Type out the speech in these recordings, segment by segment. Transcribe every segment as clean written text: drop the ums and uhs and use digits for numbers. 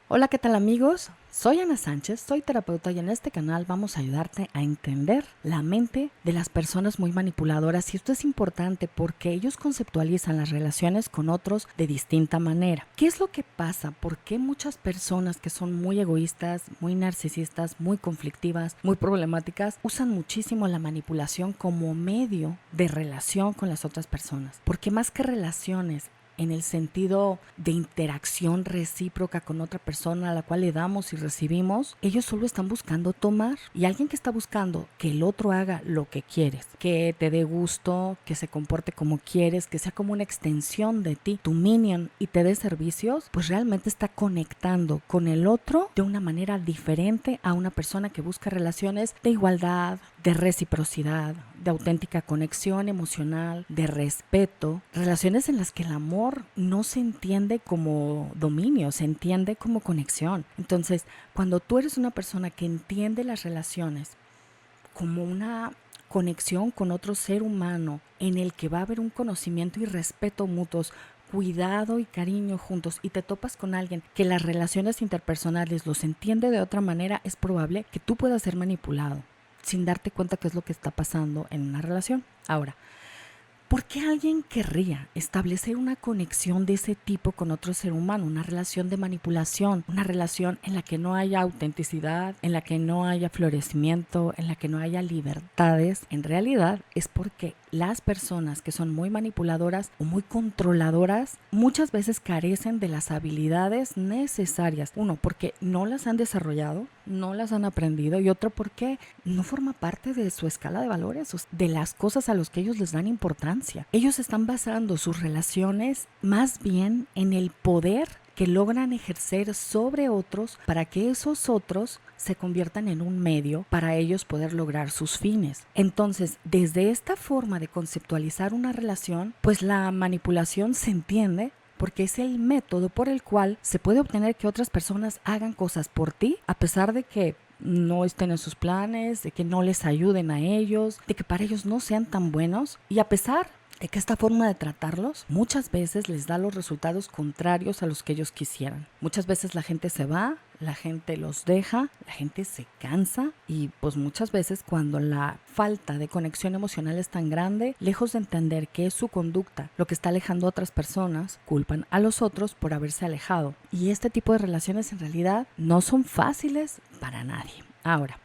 Hola, ¿qué tal amigos? Soy Ana Sánchez, soy terapeuta y en este canal vamos a ayudarte a entender la mente de las personas muy manipuladoras y esto es importante porque ellos conceptualizan las relaciones con otros de distinta manera. ¿Qué es lo que pasa? ¿Por qué muchas personas que son muy egoístas, muy narcisistas, muy conflictivas, muy problemáticas, usan muchísimo la manipulación como medio de relación con las otras personas? Porque más que relaciones, en el sentido de interacción recíproca con otra persona a la cual le damos y recibimos, ellos solo están buscando tomar. Y alguien que está buscando que el otro haga lo que quieres, que te dé gusto, que se comporte como quieres, que sea como una extensión de ti, tu minion, y te dé servicios, pues realmente está conectando con el otro de una manera diferente a una persona que busca relaciones de igualdad, de reciprocidad, de auténtica conexión emocional, de respeto, relaciones en las que el amor no se entiende como dominio, se entiende como conexión. Entonces, cuando tú eres una persona que entiende las relaciones como una conexión con otro ser humano en el que va a haber un conocimiento y respeto mutuos, cuidado y cariño juntos, y te topas con alguien que las relaciones interpersonales los entiende de otra manera, es probable que tú puedas ser manipulado sin darte cuenta qué es lo que está pasando en una relación. Ahora, ¿por qué alguien querría establecer una conexión de ese tipo con otro ser humano? Una relación de manipulación, una relación en la que no haya autenticidad, en la que no haya florecimiento, en la que no haya libertades. En realidad es porque las personas que son muy manipuladoras o muy controladoras muchas veces carecen de las habilidades necesarias. Uno, porque no las han desarrollado, no las han aprendido, y otro, porque no forma parte de su escala de valores, de las cosas a las que ellos les dan importancia. Ellos están basando sus relaciones más bien en el poder que logran ejercer sobre otros para que esos otros se conviertan en un medio para ellos poder lograr sus fines. Entonces, desde esta forma de conceptualizar una relación, pues la manipulación se entiende porque es el método por el cual se puede obtener que otras personas hagan cosas por ti a pesar de que no estén en sus planes, de que no les ayuden a ellos, de que para ellos no sean tan buenos, y a pesar de que esta forma de tratarlos muchas veces les da los resultados contrarios a los que ellos quisieran. Muchas veces la gente se va, la gente los deja, la gente se cansa, y pues muchas veces cuando la falta de conexión emocional es tan grande, lejos de entender que es su conducta lo que está alejando a otras personas, culpan a los otros por haberse alejado. Y este tipo de relaciones en realidad no son fáciles para nadie. Ahora,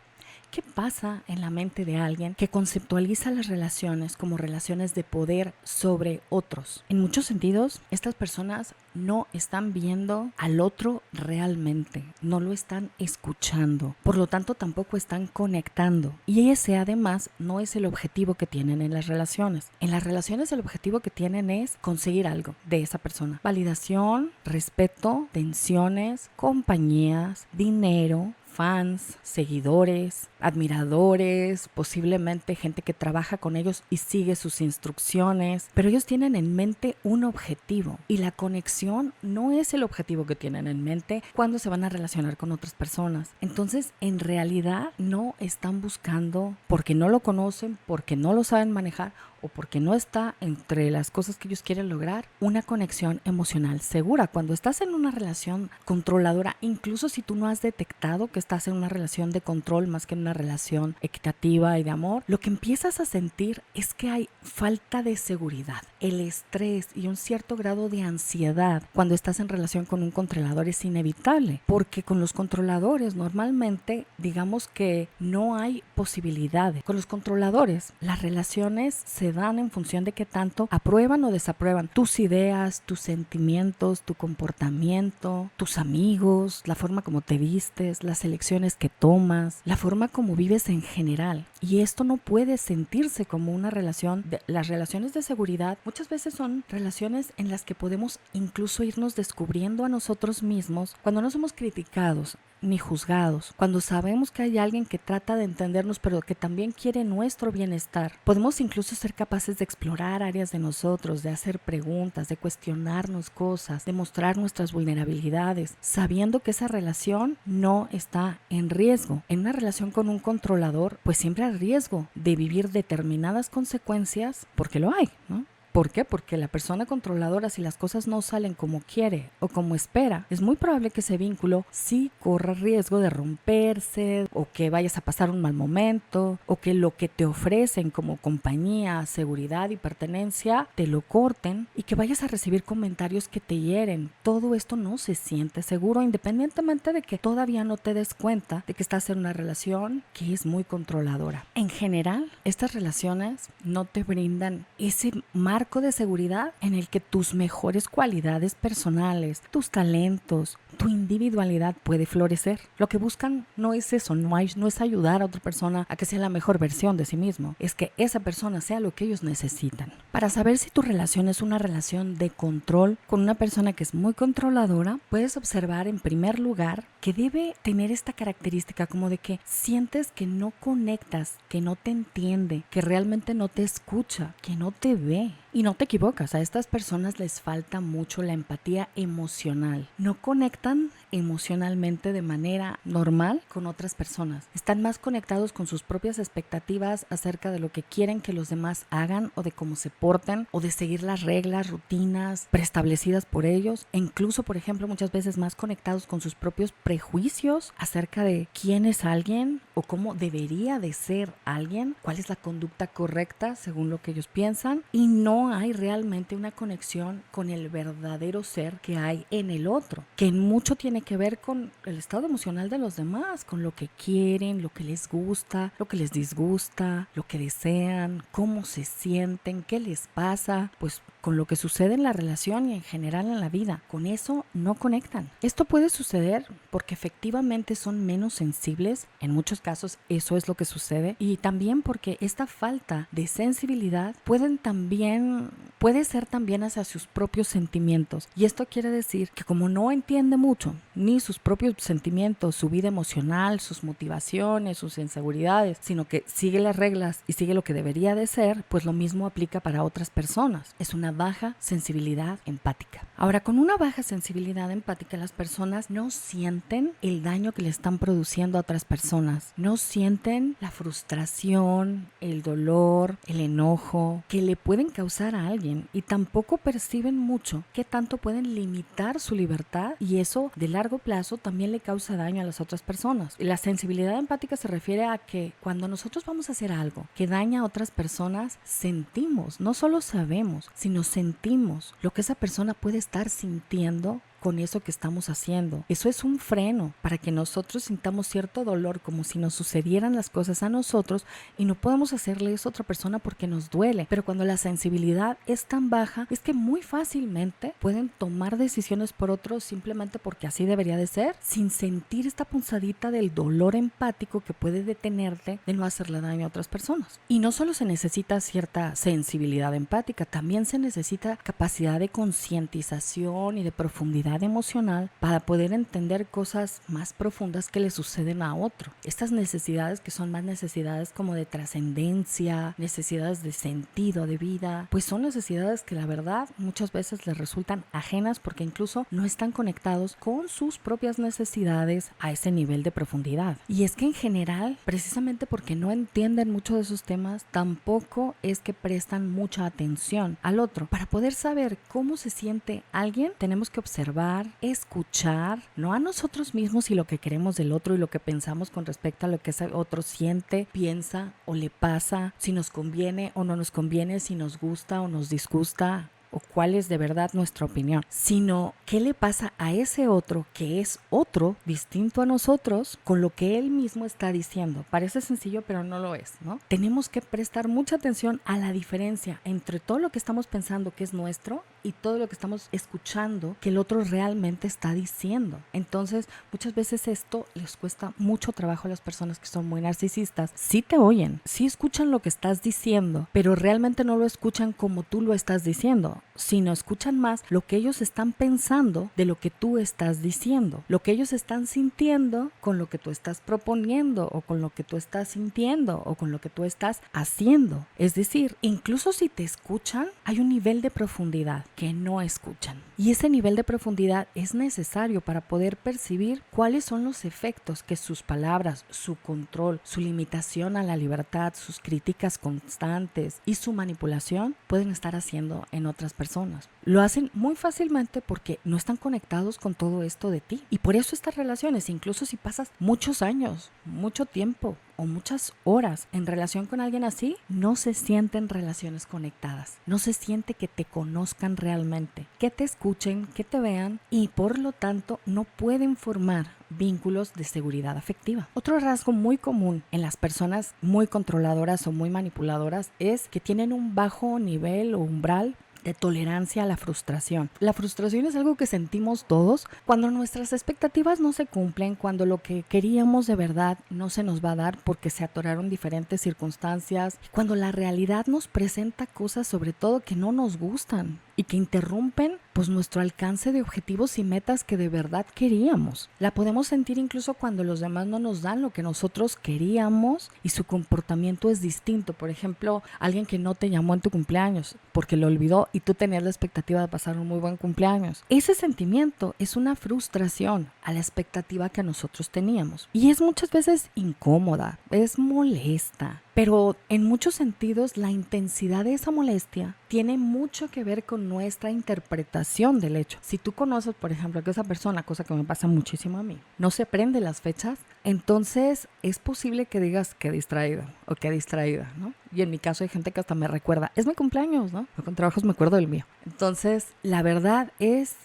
¿qué pasa en la mente de alguien que conceptualiza las relaciones como relaciones de poder sobre otros? En muchos sentidos, estas personas no están viendo al otro realmente, no lo están escuchando, por lo tanto tampoco están conectando. Y ese además no es el objetivo que tienen en las relaciones. En las relaciones el objetivo que tienen es conseguir algo de esa persona: validación, respeto, tensiones, compañías, dinero, fans, seguidores, admiradores, posiblemente gente que trabaja con ellos y sigue sus instrucciones, pero ellos tienen en mente un objetivo, y la conexión no es el objetivo que tienen en mente cuando se van a relacionar con otras personas. Entonces, en realidad no están buscando, porque no lo conocen, porque no lo saben manejar o porque no está entre las cosas que ellos quieren lograr, una conexión emocional segura. Cuando estás en una relación controladora, incluso si tú no has detectado que estás en una relación de control más que en una relación equitativa y de amor, lo que empiezas a sentir es que hay falta de seguridad. El estrés y un cierto grado de ansiedad cuando estás en relación con un controlador es inevitable, porque con los controladores normalmente digamos que no hay posibilidades. Con los controladores las relaciones se dan en función de qué tanto aprueban o desaprueban tus ideas, tus sentimientos, tu comportamiento, tus amigos, la forma como te vistes, las elecciones que tomas, la forma como vives en general. Y esto no puede sentirse como una relación. Las relaciones de seguridad muchas veces son relaciones en las que podemos incluso irnos descubriendo a nosotros mismos cuando no somos criticados ni juzgados, cuando sabemos que hay alguien que trata de entendernos pero que también quiere nuestro bienestar. Podemos incluso ser capaces de explorar áreas de nosotros, de hacer preguntas, de cuestionarnos cosas, de mostrar nuestras vulnerabilidades, sabiendo que esa relación no está en riesgo. En una relación con un controlador, pues siempre hay riesgo de vivir determinadas consecuencias, porque lo hay, ¿no? ¿Por qué? Porque la persona controladora, si las cosas no salen como quiere o como espera, es muy probable que ese vínculo sí corra riesgo de romperse, o que vayas a pasar un mal momento, o que lo que te ofrecen como compañía, seguridad y pertenencia te lo corten, y que vayas a recibir comentarios que te hieren. Todo esto no se siente seguro, independientemente de que todavía no te des cuenta de que estás en una relación que es muy controladora. En general, estas relaciones no te brindan ese marco de seguridad en el que tus mejores cualidades personales, tus talentos, tu individualidad puede florecer. Lo que buscan no es eso, no es ayudar a otra persona a que sea la mejor versión de sí mismo, es que esa persona sea lo que ellos necesitan. Para saber si tu relación es una relación de control con una persona que es muy controladora, puedes observar en primer lugar que debe tener esta característica como de que sientes que no conectas, que no te entiende, que realmente no te escucha, que no te ve. Y no te equivocas, a estas personas les falta mucho la empatía emocional. No conectan emocionalmente de manera normal con otras personas. Están más conectados con sus propias expectativas acerca de lo que quieren que los demás hagan o de cómo se porten o de seguir las reglas, rutinas preestablecidas por ellos. E incluso, por ejemplo, muchas veces más conectados con sus propios prejuicios acerca de quién es alguien o cómo debería de ser alguien, cuál es la conducta correcta según lo que ellos piensan, y no hay realmente una conexión con el verdadero ser que hay en el otro, que mucho tiene que ver con el estado emocional de los demás, con lo que quieren, lo que les gusta, lo que les disgusta, lo que desean, cómo se sienten, qué les pasa, pues con lo que sucede en la relación y en general en la vida. Con eso no conectan. Esto puede suceder porque efectivamente son menos sensibles, en muchos casos eso es lo que sucede, y también porque esta falta de sensibilidad puede ser también hacia sus propios sentimientos. Y esto quiere decir que como no entiende mucho ni sus propios sentimientos, su vida emocional, sus motivaciones, sus inseguridades, sino que sigue las reglas y sigue lo que debería de ser, pues lo mismo aplica para otras personas. Es una baja sensibilidad empática. Ahora, con una baja sensibilidad empática, las personas no sienten el daño que le están produciendo a otras personas. No sienten la frustración, el dolor, el enojo que le pueden causar a alguien, y tampoco perciben mucho qué tanto pueden limitar su libertad, y eso de largo plazo también le causa daño a las otras personas. La sensibilidad empática se refiere a que cuando nosotros vamos a hacer algo que daña a otras personas, sentimos, no solo sabemos, sino sentimos lo que esa persona puede estar sintiendo con eso que estamos haciendo. Eso es un freno para que nosotros sintamos cierto dolor, como si nos sucedieran las cosas a nosotros, y no podemos hacerle eso a otra persona porque nos duele. Pero cuando la sensibilidad es tan baja, es que muy fácilmente pueden tomar decisiones por otros simplemente porque así debería de ser, sin sentir esta punzadita del dolor empático que puede detenerte de no hacerle daño a otras personas. Y no solo se necesita cierta sensibilidad empática, también se necesita capacidad de concientización y de profundidad emocional para poder entender cosas más profundas que le suceden a otro. Estas necesidades, que son más necesidades como de trascendencia, necesidades de sentido de vida, pues son necesidades que la verdad muchas veces les resultan ajenas, porque incluso no están conectados con sus propias necesidades a ese nivel de profundidad. Y es que en general, precisamente porque no entienden mucho de esos temas, tampoco es que prestan mucha atención al otro. Para poder saber cómo se siente alguien, tenemos que observar, escuchar, no a nosotros mismos y lo que queremos del otro y lo que pensamos con respecto a lo que ese otro siente, piensa o le pasa, si nos conviene o no nos conviene, si nos gusta o nos disgusta, o cuál es de verdad nuestra opinión, sino qué le pasa a ese otro que es otro, distinto a nosotros, con lo que él mismo está diciendo. Parece sencillo, pero no lo es, ¿no? Tenemos que prestar mucha atención a la diferencia entre todo lo que estamos pensando que es nuestro y todo lo que estamos escuchando que el otro realmente está diciendo. Entonces, muchas veces esto les cuesta mucho trabajo a las personas que son muy narcisistas. Sí te oyen, sí escuchan lo que estás diciendo, pero realmente no lo escuchan como tú lo estás diciendo, sino escuchan más lo que ellos están pensando de lo que tú estás diciendo, lo que ellos están sintiendo con lo que tú estás proponiendo, o con lo que tú estás sintiendo, o con lo que tú estás haciendo. Es decir, incluso si te escuchan, hay un nivel de profundidad. que no escuchan. Y ese nivel de profundidad es necesario para poder percibir cuáles son los efectos que sus palabras, su control, su limitación a la libertad, sus críticas constantes y su manipulación pueden estar haciendo en otras personas. Lo hacen muy fácilmente porque no están conectados con todo esto de ti. Y por eso estas relaciones, incluso si pasas muchos años, mucho tiempo o muchas horas en relación con alguien así, no se sienten relaciones conectadas. No se siente que te conozcan realmente, que te escuchen, que te vean y por lo tanto no pueden formar vínculos de seguridad afectiva. Otro rasgo muy común en las personas muy controladoras o muy manipuladoras es que tienen un bajo nivel o umbral de tolerancia a la frustración. La frustración es algo que sentimos todos cuando nuestras expectativas no se cumplen, cuando lo que queríamos de verdad no se nos va a dar porque se atoraron diferentes circunstancias, cuando la realidad nos presenta cosas sobre todo que no nos gustan y que interrumpen pues nuestro alcance de objetivos y metas que de verdad queríamos. La podemos sentir incluso cuando los demás no nos dan lo que nosotros queríamos y su comportamiento es distinto. Por ejemplo, alguien que no te llamó en tu cumpleaños porque lo olvidó y tú tenías la expectativa de pasar un muy buen cumpleaños. Ese sentimiento es una frustración a la expectativa que nosotros teníamos y es muchas veces incómoda, es molesta. Pero en muchos sentidos la intensidad de esa molestia tiene mucho que ver con nuestra interpretación del hecho. Si tú conoces, por ejemplo, que esa persona, cosa que me pasa muchísimo a mí, no se aprende las fechas, entonces es posible que digas qué distraída o qué distraída, ¿no? Y en mi caso hay gente que hasta me recuerda, es mi cumpleaños, ¿no? Yo con trabajos me acuerdo del mío. Entonces, la verdad es...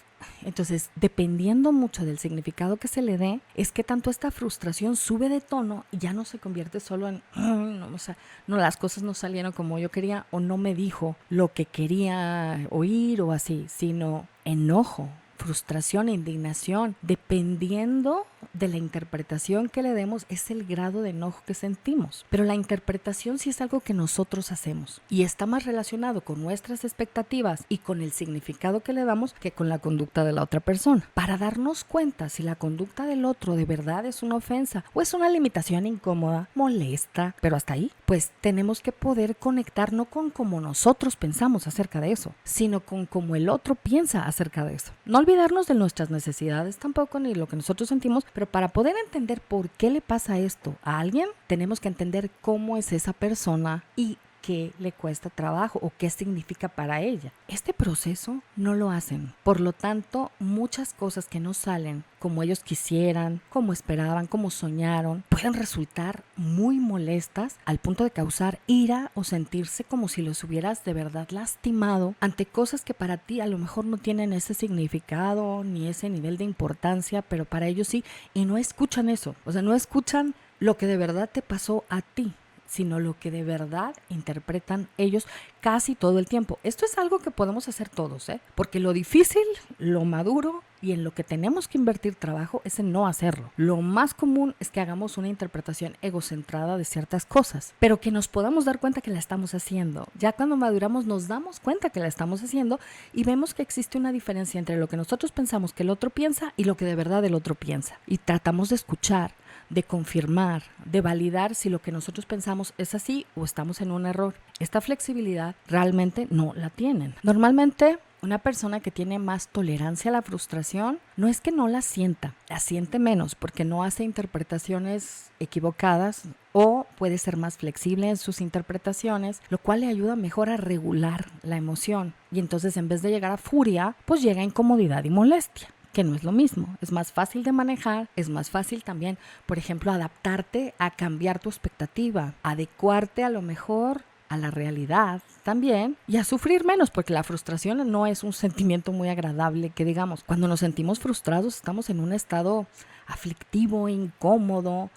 Entonces, dependiendo mucho del significado que se le dé, es que tanto esta frustración sube de tono y ya no se convierte solo en, no, o sea, no, las cosas no salieron como yo quería o no me dijo lo que quería oír o así, sino enojo, frustración e indignación, dependiendo de la interpretación que le demos, es el grado de enojo que sentimos. Pero la interpretación sí es algo que nosotros hacemos y está más relacionado con nuestras expectativas y con el significado que le damos que con la conducta de la otra persona. Para darnos cuenta si la conducta del otro de verdad es una ofensa o es una limitación incómoda, molesta, pero hasta ahí, pues tenemos que poder conectar no con cómo nosotros pensamos acerca de eso, sino con cómo el otro piensa acerca de eso. No olvidarnos de nuestras necesidades tampoco ni lo que nosotros sentimos, pero para poder entender por qué le pasa esto a alguien, tenemos que entender cómo es esa persona y qué le cuesta trabajo o qué significa para ella. Este proceso no lo hacen. Por lo tanto, muchas cosas que no salen como ellos quisieran, como esperaban, como soñaron, pueden resultar muy molestas al punto de causar ira o sentirse como si los hubieras de verdad lastimado ante cosas que para ti a lo mejor no tienen ese significado ni ese nivel de importancia, pero para ellos sí, y no escuchan eso. O sea, no escuchan lo que de verdad te pasó a ti, sino lo que de verdad interpretan ellos casi todo el tiempo. Esto es algo que podemos hacer todos, porque lo difícil, lo maduro y en lo que tenemos que invertir trabajo es en no hacerlo. Lo más común es que hagamos una interpretación egocentrada de ciertas cosas, pero que nos podamos dar cuenta que la estamos haciendo. Ya cuando maduramos nos damos cuenta que la estamos haciendo y vemos que existe una diferencia entre lo que nosotros pensamos que el otro piensa y lo que de verdad el otro piensa. Y tratamos de escuchar, de confirmar, de validar si lo que nosotros pensamos es así o estamos en un error. Esta flexibilidad realmente no la tienen. Normalmente, una persona que tiene más tolerancia a la frustración no es que no la siente menos porque no hace interpretaciones equivocadas o puede ser más flexible en sus interpretaciones, lo cual le ayuda mejor a regular la emoción. Y entonces en vez de llegar a furia, pues llega a incomodidad y molestia, que no es lo mismo. Es más fácil de manejar, es más fácil también, por ejemplo, adaptarte a cambiar tu expectativa, adecuarte a lo mejor a la realidad también y a sufrir menos, porque la frustración no es un sentimiento muy agradable, que digamos, cuando nos sentimos frustrados estamos en un estado aflictivo, incómodo,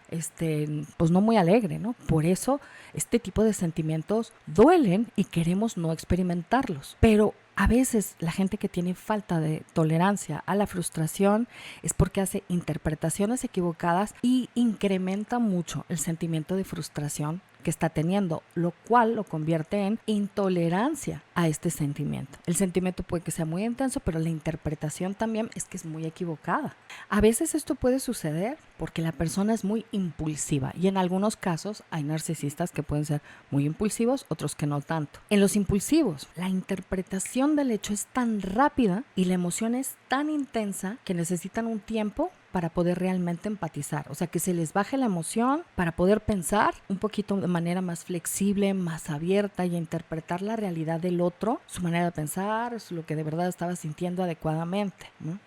pues no muy alegre, ¿no? Por eso este tipo de sentimientos duelen y queremos no experimentarlos. Pero a veces la gente que tiene falta de tolerancia a la frustración es porque hace interpretaciones equivocadas y incrementa mucho el sentimiento de frustración que está teniendo, lo cual lo convierte en intolerancia a este sentimiento. El sentimiento puede que sea muy intenso, pero la interpretación también es que es muy equivocada. A veces esto puede suceder porque la persona es muy impulsiva y en algunos casos hay narcisistas que pueden ser muy impulsivos, otros que no tanto. En los impulsivos, la interpretación del hecho es tan rápida y la emoción es tan intensa que necesitan un tiempo para poder realmente empatizar, o sea, que se les baje la emoción para poder pensar un poquito de manera más flexible, más abierta y interpretar la realidad del otro, su manera de pensar, lo que de verdad estaba sintiendo adecuadamente, ¿no?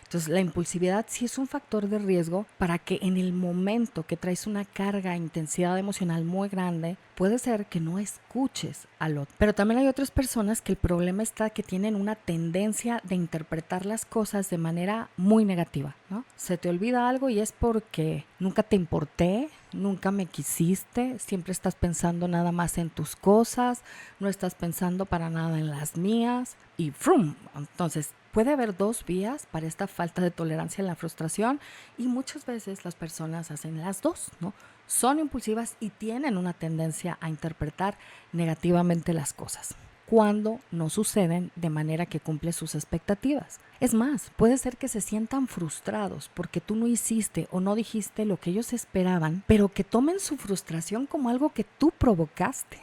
Entonces, la impulsividad sí es un factor de riesgo para que en el momento que traes una carga, intensidad emocional muy grande, puede ser que no escuches al otro. Pero también hay otras personas que el problema está que tienen una tendencia de interpretar las cosas de manera muy negativa, ¿no? Se te olvida algo y es porque nunca te importé, nunca me quisiste, siempre estás pensando nada más en tus cosas, no estás pensando para nada en las mías y ¡frum! Entonces, puede haber dos vías para esta falta de tolerancia en la frustración y muchas veces las personas hacen las dos, ¿no? Son impulsivas y tienen una tendencia a interpretar negativamente las cosas cuando no suceden de manera que cumple sus expectativas. Es más, puede ser que se sientan frustrados porque tú no hiciste o no dijiste lo que ellos esperaban, pero que tomen su frustración como algo que tú provocaste.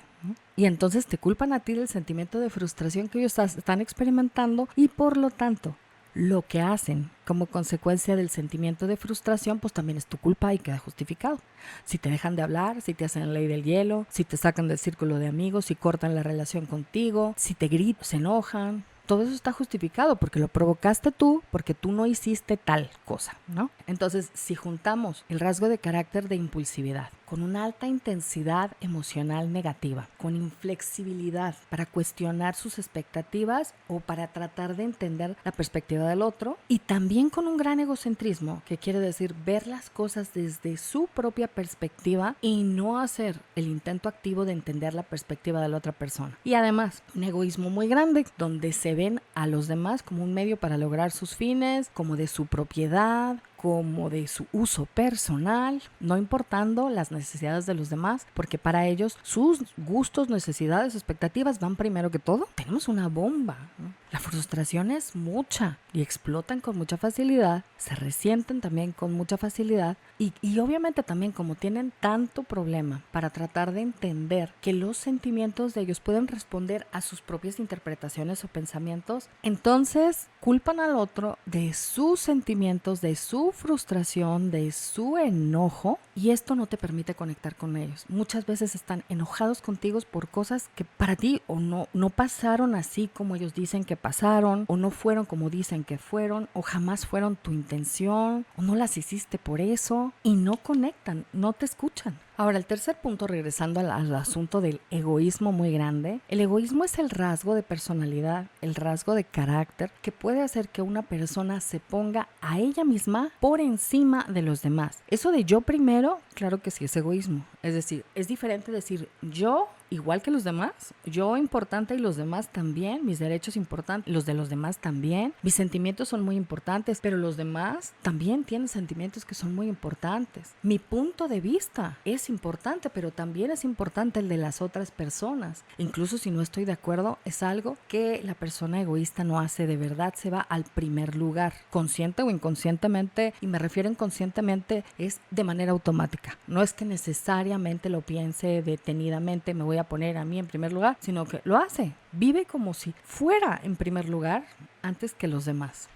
Y entonces te culpan a ti del sentimiento de frustración que ellos están experimentando y por lo tanto lo que hacen como consecuencia del sentimiento de frustración pues también es tu culpa y queda justificado. Si te dejan de hablar, si te hacen ley del hielo, si te sacan del círculo de amigos, si cortan la relación contigo, si te gritan, se enojan, todo eso está justificado porque lo provocaste tú, porque tú no hiciste tal cosa, ¿no? Entonces, si juntamos el rasgo de carácter de impulsividad con una alta intensidad emocional negativa, con inflexibilidad para cuestionar sus expectativas o para tratar de entender la perspectiva del otro, y también con un gran egocentrismo, que quiere decir ver las cosas desde su propia perspectiva y no hacer el intento activo de entender la perspectiva de la otra persona. Y además, un egoísmo muy grande, donde se ven a los demás como un medio para lograr sus fines, como de su propiedad, como de su uso personal, no importando las necesidades de los demás, porque para ellos sus gustos, necesidades, expectativas van primero que todo. Tenemos una bomba, ¿no? La frustración es mucha y explotan con mucha facilidad, se resienten también con mucha facilidad y obviamente también como tienen tanto problema para tratar de entender que los sentimientos de ellos pueden responder a sus propias interpretaciones o pensamientos, entonces culpan al otro de sus sentimientos, de su frustración, de su enojo, y esto no te permite conectar con ellos. Muchas veces están enojados contigo por cosas que para ti o no pasaron así como ellos dicen que pasaron, o no fueron como dicen que fueron, o jamás fueron tu intención, o no las hiciste por eso, y no conectan, no te escuchan. Ahora, el tercer punto, regresando al asunto del egoísmo muy grande, el egoísmo es el rasgo de personalidad, el rasgo de carácter que puede hacer que una persona se ponga a ella misma por encima de los demás. Eso de yo primero, claro que sí es egoísmo. Es decir, es diferente decir yo igual que los demás, yo importante y los demás también, mis derechos importantes, los de los demás también, mis sentimientos son muy importantes, pero los demás también tienen sentimientos que son muy importantes. Mi punto de vista es importante, pero también es importante el de las otras personas. Incluso si no estoy de acuerdo, es algo que la persona egoísta no hace de verdad, se va al primer lugar, consciente o inconscientemente, y me refiero inconscientemente es de manera automática. No es que necesariamente lo piense detenidamente, me voy a poner a mí en primer lugar, sino que lo hace, vive como si fuera en primer lugar antes que los demás.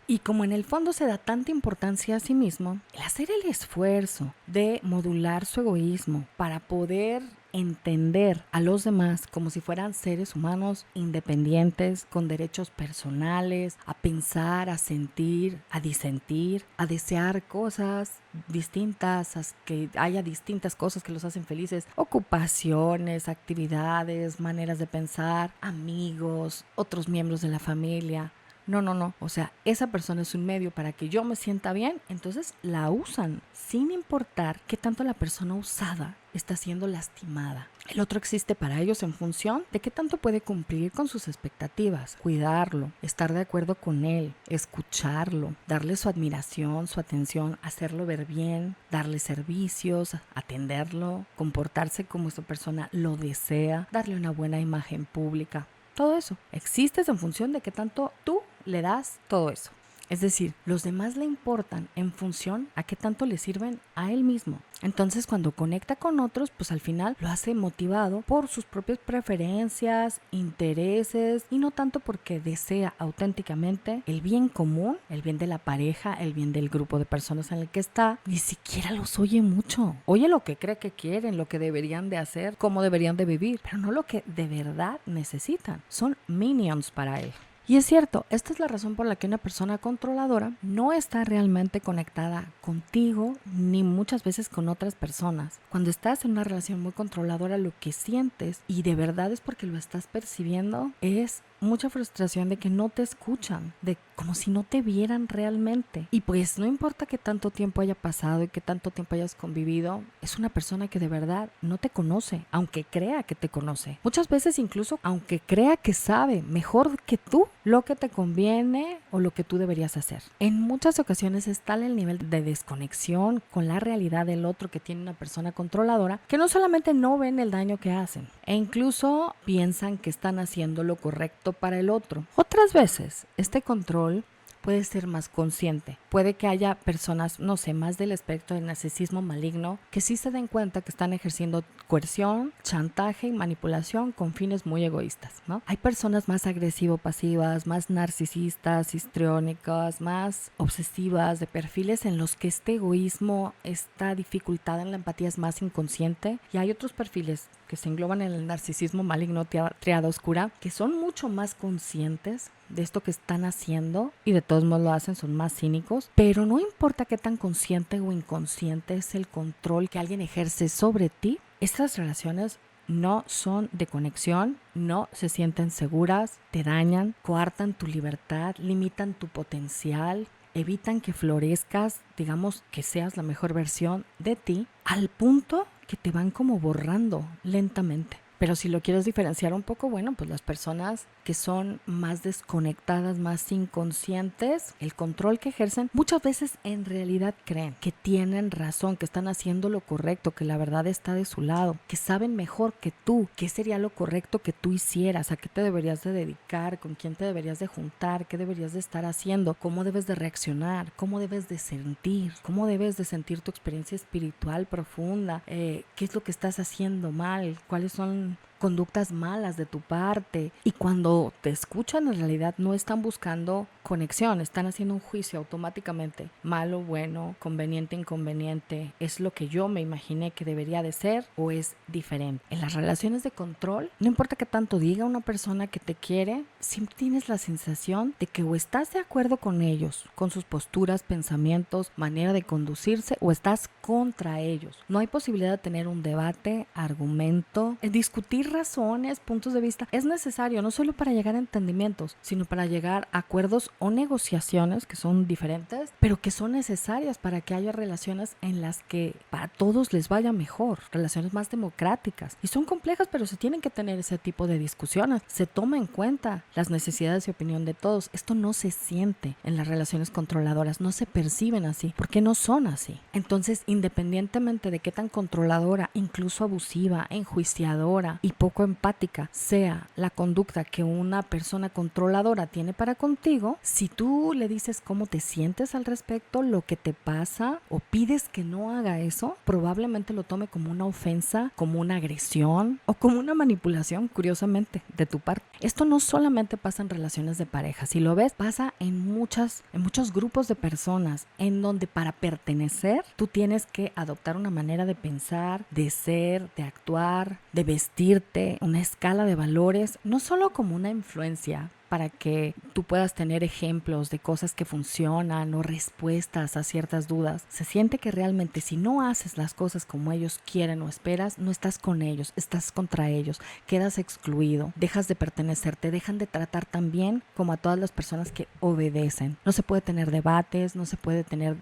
Y como en el fondo se da tanta importancia a sí mismo, el hacer el esfuerzo de modular su egoísmo para poder entender a los demás como si fueran seres humanos independientes, con derechos personales, a pensar, a sentir, a disentir, a desear cosas distintas, a que haya distintas cosas que los hacen felices, ocupaciones, actividades, maneras de pensar, amigos, otros miembros de la familia. No. O sea, esa persona es un medio para que yo me sienta bien, entonces la usan sin importar qué tanto la persona usada está siendo lastimada. El otro existe para ellos en función de qué tanto puede cumplir con sus expectativas, cuidarlo, estar de acuerdo con él, escucharlo, darle su admiración, su atención, hacerlo ver bien, darle servicios, atenderlo, comportarse como esa persona lo desea, darle una buena imagen pública. Todo eso existe en función de qué tanto tú le das todo eso. Es decir, los demás le importan en función a qué tanto le sirven a él mismo. Entonces, cuando conecta con otros, pues al final lo hace motivado por sus propias preferencias, intereses y no tanto porque desea auténticamente el bien común, el bien de la pareja, el bien del grupo de personas en el que está. Ni siquiera los oye mucho. Oye lo que cree que quieren, lo que deberían de hacer, cómo deberían de vivir, pero no lo que de verdad necesitan. Son minions para él. Y es cierto, esta es la razón por la que una persona controladora no está realmente conectada contigo ni muchas veces con otras personas. Cuando estás en una relación muy controladora, lo que sientes, y de verdad es porque lo estás percibiendo, es mucha frustración de que no te escuchan, de como si no te vieran realmente. Y pues no importa qué tanto tiempo haya pasado y qué tanto tiempo hayas convivido, es una persona que de verdad no te conoce, aunque crea que te conoce. Muchas veces incluso aunque crea que sabe mejor que tú lo que te conviene o lo que tú deberías hacer. En muchas ocasiones es tal el nivel de desconexión con la realidad del otro que tiene una persona controladora que no solamente no ven el daño que hacen, e incluso piensan que están haciendo lo correcto para el otro. Otras veces, este control puede ser más consciente. Puede que haya personas, no sé, más del espectro del narcisismo maligno, que sí se den cuenta que están ejerciendo coerción, chantaje y manipulación con fines muy egoístas, ¿no? Hay personas más agresivo-pasivas, más narcisistas, histriónicas, más obsesivas, de perfiles en los que este egoísmo, esta dificultad en la empatía es más inconsciente, y hay otros perfiles que se engloban en el narcisismo maligno, triada oscura, que son mucho más conscientes de esto que están haciendo y de todos modos lo hacen, son más cínicos, pero no importa qué tan consciente o inconsciente es el control que alguien ejerce sobre ti, estas relaciones no son de conexión, no se sienten seguras, te dañan, coartan tu libertad, limitan tu potencial, evitan que florezcas, digamos que seas la mejor versión de ti, al punto que te van como borrando lentamente. Pero si lo quieres diferenciar un poco, bueno, pues las personas que son más desconectadas, más inconscientes, el control que ejercen, muchas veces en realidad creen que tienen razón, que están haciendo lo correcto, que la verdad está de su lado, que saben mejor que tú, qué sería lo correcto que tú hicieras, a qué te deberías de dedicar, con quién te deberías de juntar, qué deberías de estar haciendo, cómo debes de reaccionar, cómo debes de sentir tu experiencia espiritual profunda, qué es lo que estás haciendo mal, cuáles son conductas malas de tu parte. Y cuando te escuchan, en realidad no están buscando conexión, están haciendo un juicio automáticamente. Malo, bueno, conveniente, inconveniente. ¿Es lo que yo me imaginé que debería de ser o es diferente? En las relaciones de control, no importa qué tanto diga una persona que te quiere, siempre tienes la sensación de que o estás de acuerdo con ellos, con sus posturas, pensamientos, manera de conducirse, o estás contra ellos. No hay posibilidad de tener un debate, argumento, discutir razones, puntos de vista. Es necesario no solo para llegar a entendimientos, sino para llegar a acuerdos o negociaciones que son diferentes, pero que son necesarias para que haya relaciones en las que para todos les vaya mejor, relaciones más democráticas. Y son complejas, pero se tienen que tener ese tipo de discusiones. Se toma en cuenta las necesidades y opinión de todos. Esto no se siente en las relaciones controladoras, no se perciben así, porque no son así. Entonces, independientemente de qué tan controladora, incluso abusiva, enjuiciadora y poco empática sea la conducta que una persona controladora tiene para contigo, si tú le dices cómo te sientes al respecto, lo que te pasa, o pides que no haga eso, probablemente lo tome como una ofensa, como una agresión o como una manipulación, curiosamente, de tu parte. Esto no solamente pasa en relaciones de pareja, si lo ves, pasa en muchos grupos de personas, en donde para pertenecer tú tienes que adoptar una manera de pensar, de ser, de actuar, de vestirte, una escala de valores, no solo como una influencia para que tú puedas tener ejemplos de cosas que funcionan o respuestas a ciertas dudas. Se siente que realmente si no haces las cosas como ellos quieren o esperas, no estás con ellos, estás contra ellos, quedas excluido, dejas de pertenecer, te dejan de tratar tan bien como a todas las personas que obedecen. No se puede tener debates, no se puede tener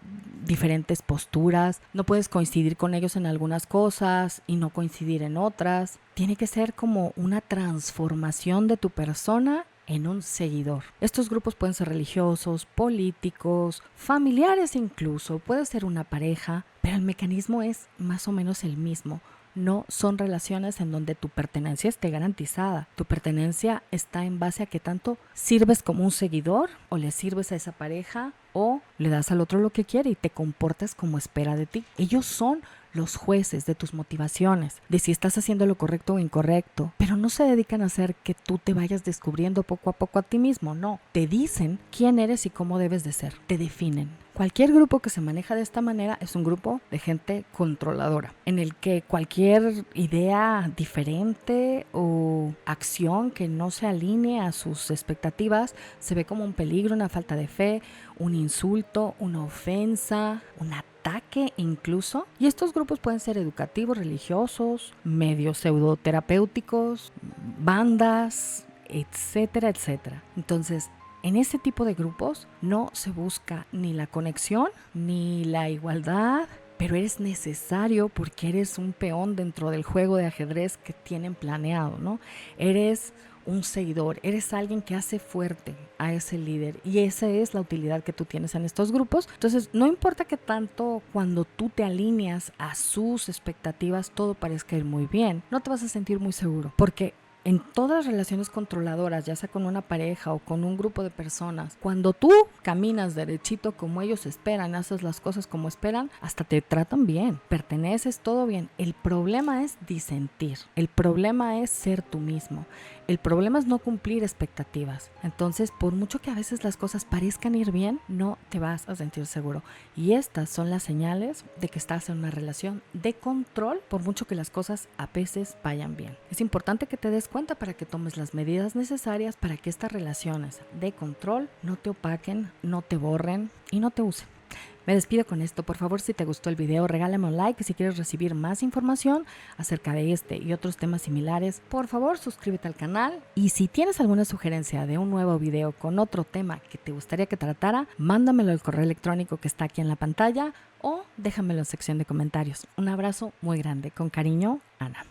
diferentes posturas, no puedes coincidir con ellos en algunas cosas y no coincidir en otras. Tiene que ser como una transformación de tu persona en un seguidor. Estos grupos pueden ser religiosos, políticos, familiares incluso, puede ser una pareja, pero el mecanismo es más o menos el mismo. No son relaciones en donde tu pertenencia esté garantizada. Tu pertenencia está en base a que tanto sirves como un seguidor o le sirves a esa pareja o le das al otro lo que quiere y te comportas como espera de ti. Ellos son los jueces de tus motivaciones, de si estás haciendo lo correcto o incorrecto, pero no se dedican a hacer que tú te vayas descubriendo poco a poco a ti mismo, no. Te dicen quién eres y cómo debes de ser, te definen. Cualquier grupo que se maneja de esta manera es un grupo de gente controladora, en el que cualquier idea diferente o acción que no se alinee a sus expectativas se ve como un peligro, una falta de fe, un insulto, una ofensa, un ataque incluso. Y estos grupos pueden ser educativos, religiosos, medios pseudoterapéuticos, bandas, etcétera, etcétera. Entonces, en ese tipo de grupos no se busca ni la conexión ni la igualdad, pero eres necesario porque eres un peón dentro del juego de ajedrez que tienen planeado, ¿no? Eres un seguidor, eres alguien que hace fuerte a ese líder y esa es la utilidad que tú tienes en estos grupos. Entonces, no importa que tanto cuando tú te alineas a sus expectativas todo parezca ir muy bien, no te vas a sentir muy seguro porque en todas las relaciones controladoras, ya sea con una pareja o con un grupo de personas, cuando tú caminas derechito como ellos esperan, haces las cosas como esperan, hasta te tratan bien, perteneces, todo bien. El problema es disentir, el problema es ser tú mismo, el problema es no cumplir expectativas. Entonces, por mucho que a veces las cosas parezcan ir bien, no te vas a sentir seguro. Y estas son las señales de que estás en una relación de control, por mucho que las cosas a veces vayan bien. Es importante que te des cuenta para que tomes las medidas necesarias para que estas relaciones de control no te opaquen, no te borren y no te usen. Me despido con esto. Por favor, si te gustó el video, regálame un like. Si quieres recibir más información acerca de este y otros temas similares, por favor, suscríbete al canal. Y si tienes alguna sugerencia de un nuevo video con otro tema que te gustaría que tratara, mándamelo al correo electrónico que está aquí en la pantalla o déjamelo en la sección de comentarios. Un abrazo muy grande. Con cariño, Ana.